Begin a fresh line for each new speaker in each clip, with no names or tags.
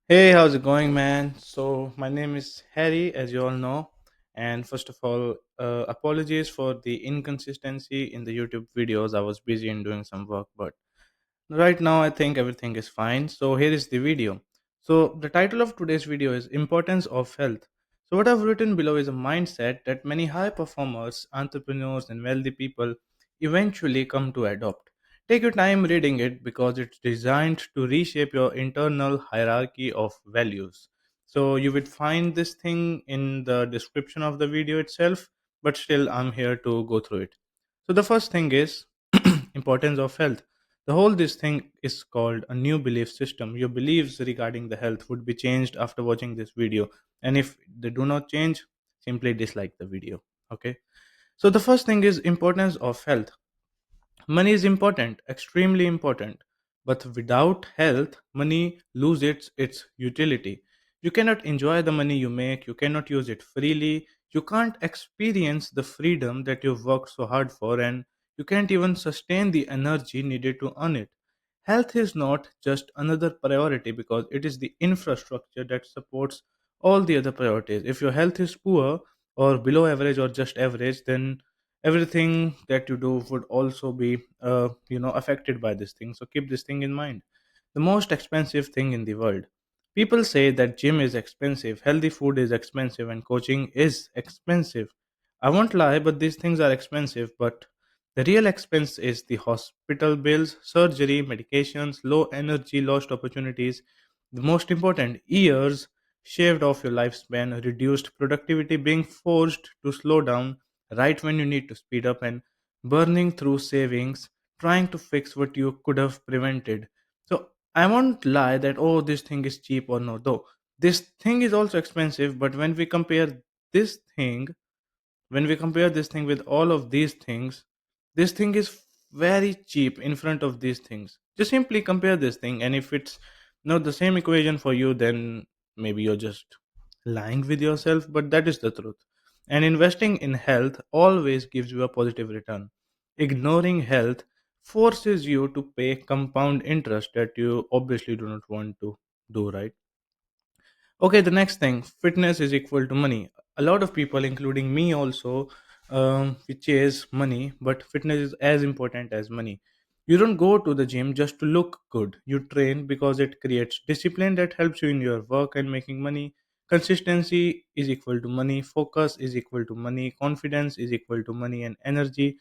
Hey, how's it going, man? So, my name is Harry, as you all know. And first of all, apologies for the inconsistency in the YouTube videos. I was busy in doing some work, but right now I think everything is fine. So, here is the video. So, the title of today's video is Importance of Health. So, what I've written below is a mindset that many high performers, entrepreneurs, and wealthy people eventually come to adopt. Take your time reading it because it's designed to reshape your internal hierarchy of values. So you would find this thing in the description of the video itself, but still I'm here to go through it. So the first thing is importance of health. The whole this thing is called a new belief system. Your beliefs regarding the health would be changed after watching this video. And if they do not change, simply dislike the video. Okay. So the first thing is importance of health. Money is important, extremely important, but without health, money loses its utility. You cannot enjoy the money you make, you cannot use it freely, you can't experience the freedom that you've worked so hard for, and you can't even sustain the energy needed to earn it. Health is not just another priority because it is the infrastructure that supports all the other priorities. If your health is poor or below average or just average, then everything that you do would also be affected by this thing. So keep this thing in mind. The most expensive thing in the world. People say that gym is expensive, healthy food is expensive, and coaching is expensive. I won't lie, but these things are expensive. But the real expense is the hospital bills, surgery, medications, low energy, lost opportunities. The most important, years shaved off your lifespan, reduced productivity, being forced to slow down right when you need to speed up, and burning through savings trying to fix what you could have prevented. So I won't lie that oh, this thing is cheap or no, though this thing is also expensive. But this thing when we compare this thing with all of these things, this thing is very cheap in front of these things. Just simply compare this thing, and if it's not the same equation for you, then maybe you're just lying with yourself, but that is the truth. And investing in health always gives you a positive return. Ignoring health forces you to pay compound interest that you obviously do not want to do, right? Okay, the next thing, fitness is equal to money. A lot of people, including me also, we chase money, but fitness is as important as money. You don't go to the gym just to look good. You train because it creates discipline that helps you in your work and making money. Consistency is equal to money. Focus is equal to money. Confidence is equal to money. And energy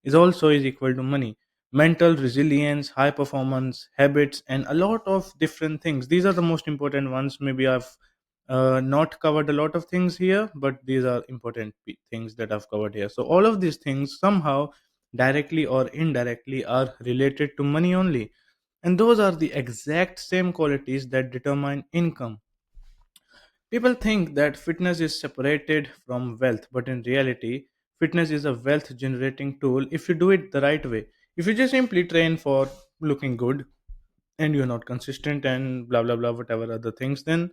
is equal to money. Mental resilience, high performance habits, and a lot of different things. These are the most important ones. Maybe I've not covered a lot of things here, but these are important things that I've covered here. So all of these things somehow directly or indirectly are related to money only, and those are the exact same qualities that determine income. People think that fitness is separated from wealth, but in reality, fitness is a wealth generating tool if you do it the right way. If you just simply train for looking good and you're not consistent and blah blah blah, whatever other things, then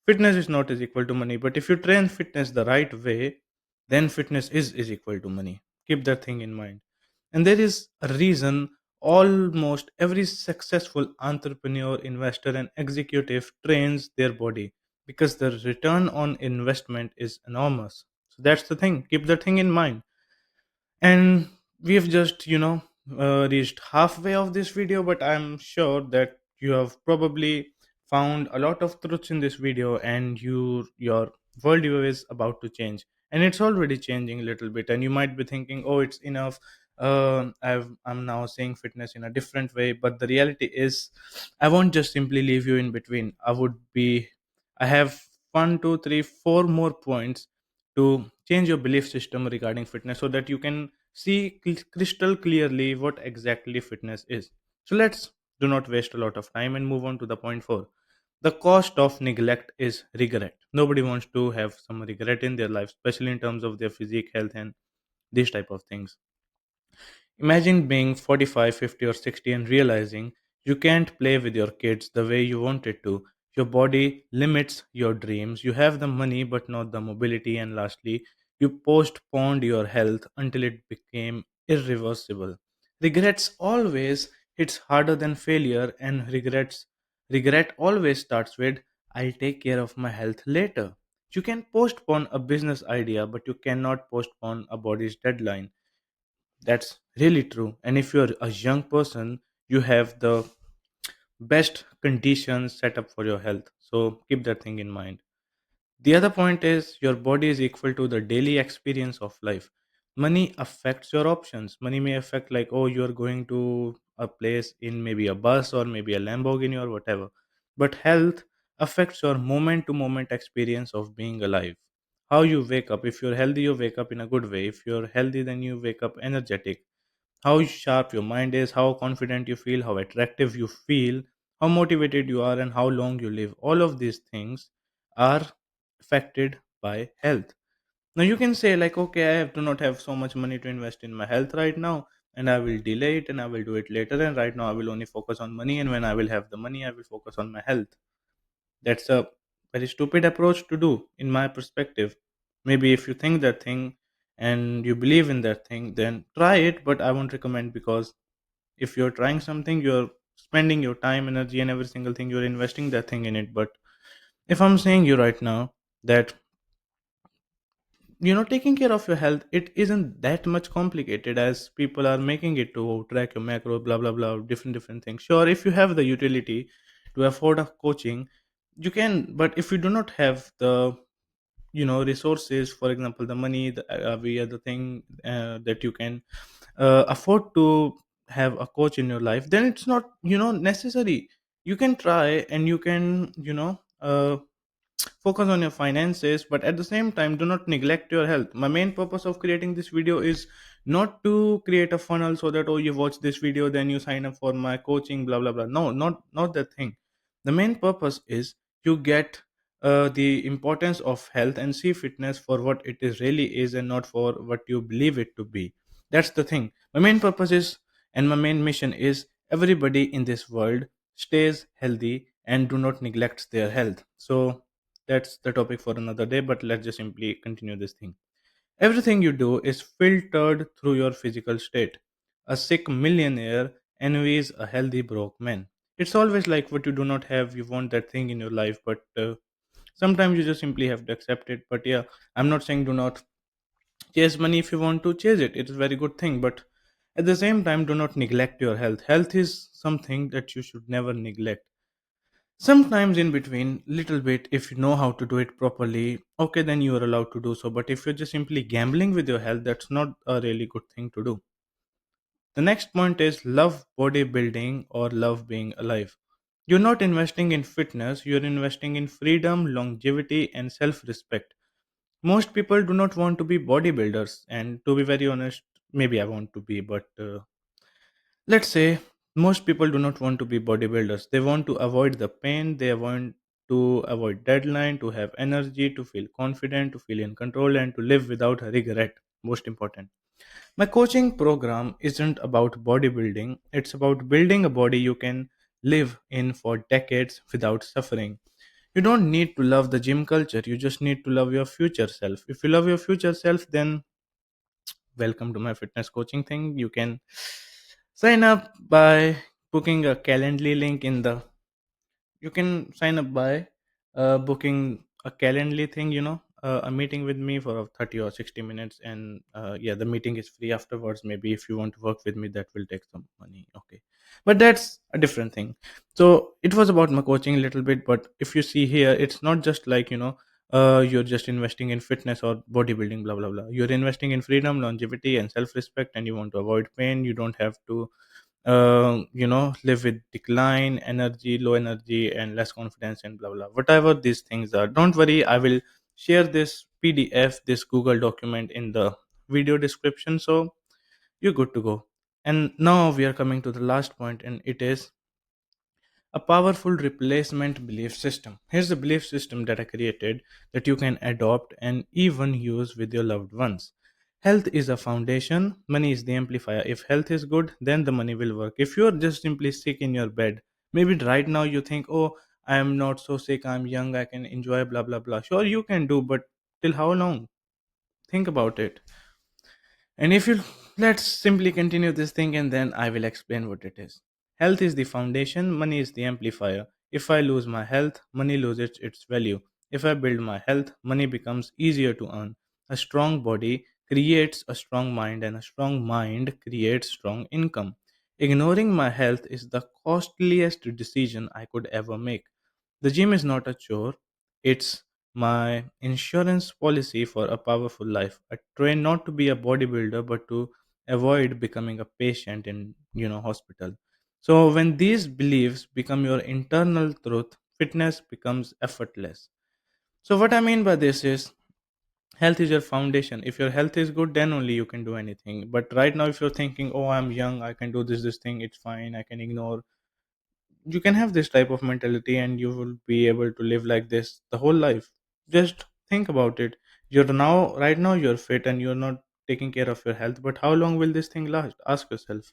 fitness is not is equal to money. But if you train fitness the right way, then fitness is equal to money. Keep that thing in mind. And there is a reason almost every successful entrepreneur, investor, and executive trains their body because the return on investment is enormous. So that's the thing. Keep that thing in mind. And we've just reached halfway of this video, but I'm sure that you have probably found a lot of truths in this video, and your worldview is about to change, and it's already changing a little bit. And you might be thinking, oh, it's enough. I'm now saying fitness in a different way, but the reality is I won't just simply leave you in between. I have one, two, three, four more points to change your belief system regarding fitness so that you can see crystal clearly what exactly fitness is. So let's do not waste a lot of time and move on to the point 4. The cost of neglect is regret. Nobody wants to have some regret in their life, especially in terms of their physique, health, and these type of things. Imagine being 45, 50, or 60 and realizing you can't play with your kids the way you wanted to. Your body limits your dreams. You have the money but not the mobility. And lastly, you postponed your health until it became irreversible. Regrets always hits harder than failure, and regret always starts with I'll take care of my health later. You can postpone a business idea, but you cannot postpone a body's deadline. That's really true. And if you're a young person, you have the best conditions set up for your health. So keep that thing in mind. The other point is your body is equal to the daily experience of life. Money affects your options. Money may affect, like, oh, you're going to a place in maybe a bus or maybe a Lamborghini or whatever. But health affects your moment to moment experience of being alive. How you wake up. If you're healthy, you wake up in a good way. If you're healthy, then you wake up energetic. How sharp your mind is, how confident you feel, how attractive you feel, how motivated you are, and how long you live. All of these things are affected by health. Now you can say, like, okay, I have do not have so much money to invest in my health right now, and I will delay it and I will do it later. And right now I will only focus on money, and when I will have the money, I will focus on my health. That's a very stupid approach to do, in my perspective. Maybe if you think that thing and you believe in that thing, then try it, but I won't recommend, because if you're trying something, you're spending your time, energy, and every single thing, you're investing that thing in it. But if I'm saying you right now that, taking care of your health, it isn't that much complicated as people are making it, to track your macro, blah blah blah, different things. Sure, if you have the utility to afford a coaching, you can. But if you do not have the resources, for example the money, the every other thing that you can afford to have a coach in your life, then it's not necessary. You can try, and you can focus on your finances, but at the same time, do not neglect your health. My main purpose of creating this video is not to create a funnel so that, oh, you watch this video, then you sign up for my coaching, blah blah blah. No, not that thing. The main purpose is you get the importance of health and see fitness for what it is really is, and not for what you believe it to be. That's the thing. My main purpose is, and my main mission is, everybody in this world stays healthy and do not neglect their health. So that's the topic for another day, but let's just simply continue this thing. Everything you do is filtered through your physical state. A sick millionaire envies a healthy broke man. It's always like, what you do not have, you want that thing in your life, but sometimes you just simply have to accept it. But yeah, I'm not saying do not chase money. If you want to chase it, it's a very good thing, but at the same time, do not neglect your health. Health is something that you should never neglect. Sometimes in between, little bit, if you know how to do it properly, okay, then you are allowed to do so. But if you're just simply gambling with your health, that's not a really good thing to do. The next point is love bodybuilding or love being alive. You're not investing in fitness, you're investing in freedom, longevity, and self respect. Most people do not want to be bodybuilders, and to be very honest, maybe I want to be, but let's say most people do not want to be bodybuilders. They want to avoid the pain, they want to avoid deadline, to have energy, to feel confident, to feel in control, and to live without a regret. Most important. My coaching program isn't about bodybuilding, it's about building a body you can live in for decades without suffering. You don't need to love the gym culture, you just need to love your future self. If you love your future self, then welcome to my fitness coaching thing. You can sign up by booking a Calendly link in the. You can sign up by booking a Calendly thing. A meeting with me for 30 or 60 minutes, and yeah, the meeting is free afterwards. Maybe if you want to work with me, that will take some money. Okay, but that's a different thing. So it was about my coaching a little bit, but if you see here, it's not just like you're just investing in fitness or bodybuilding, blah blah blah. You're investing in freedom, longevity, and self-respect, and you want to avoid pain. You don't have to live with decline, energy, low energy, and less confidence, and blah blah. Whatever these things are, don't worry. I will share this PDF, this Google document in the video description, so you're good to go. And now we are coming to the last point, and it is a powerful replacement belief system. Here's the belief system that I created that you can adopt and even use with your loved ones. Health is a foundation, money is the amplifier. If health is good, then the money will work. If you're just simply sick in your bed, maybe right now you think, oh, I am not so sick, I'm young, I can enjoy, blah, blah, blah. Sure, you can do, but till how long? Think about it. And if you let's simply continue this thing, and then I will explain what it is. Health is the foundation, money is the amplifier. If I lose my health, money loses its value. If I build my health, money becomes easier to earn. A strong body creates a strong mind, and a strong mind creates strong income. Ignoring my health is the costliest decision I could ever make. The gym is not a chore, it's my insurance policy for a powerful life. I train not to be a bodybuilder but to avoid becoming a patient in hospital. So when these beliefs become your internal truth, fitness becomes effortless. So what I mean by this is health is your foundation. If your health is good, then only you can do anything. But right now if you're thinking, "Oh, I'm young, I can do this thing, it's fine, I can ignore," you can have this type of mentality and you will be able to live like this the whole life. Just think about it. You're now right now you're fit and you're not taking care of your health, but how long will this thing last? Ask yourself.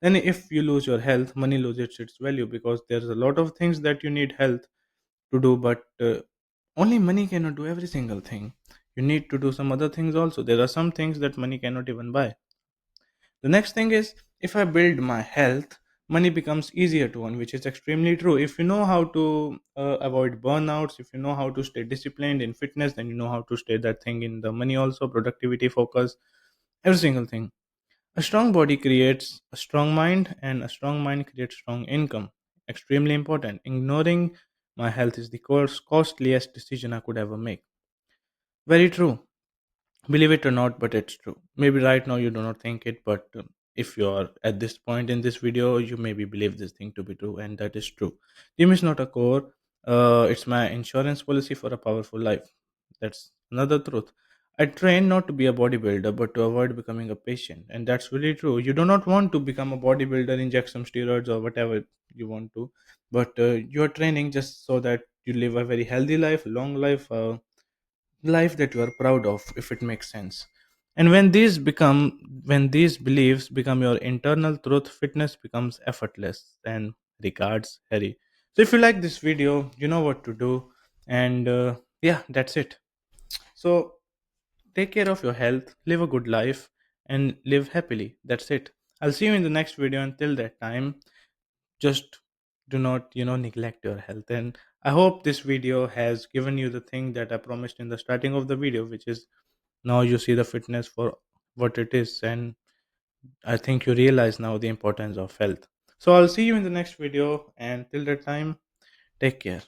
Then if you lose your health, money loses its value, because there's a lot of things that you need health to do, but only money cannot do every single thing. You need to do some other things also. There are some things that money cannot even buy. The next thing is, if I build my health, money becomes easier to earn, which is extremely true. If you know how to avoid burnouts, if you know how to stay disciplined in fitness, then you know how to stay that thing in the money also, productivity, focus, every single thing. A strong body creates a strong mind, and a strong mind creates strong income. Extremely important. Ignoring my health is the costliest decision I could ever make. Very true. Believe it or not, but it's true. Maybe right now you do not think it, but if you are at this point in this video, you maybe believe this thing to be true, and that is true. Gym is not a core, it's my insurance policy for a powerful life. That's another truth. I train not to be a bodybuilder but to avoid becoming a patient, and that's really true. You do not want to become a bodybuilder, inject some steroids or whatever you want to, but you are training just so that you live a very healthy life, long life, life that you are proud of, if it makes sense. And when these beliefs become your internal truth, fitness becomes effortless. And regards, Harry. So if you like this video, you know what to do. And yeah, that's it. So take care of your health, live a good life, and live happily. That's it. I'll see you in the next video. Until that time, just do not neglect your health. And I hope this video has given you the thing that I promised in the starting of the video, which is, now you see the fitness for what it is, and I think you realize now the importance of health. So I'll see you in the next video, and till that time, take care.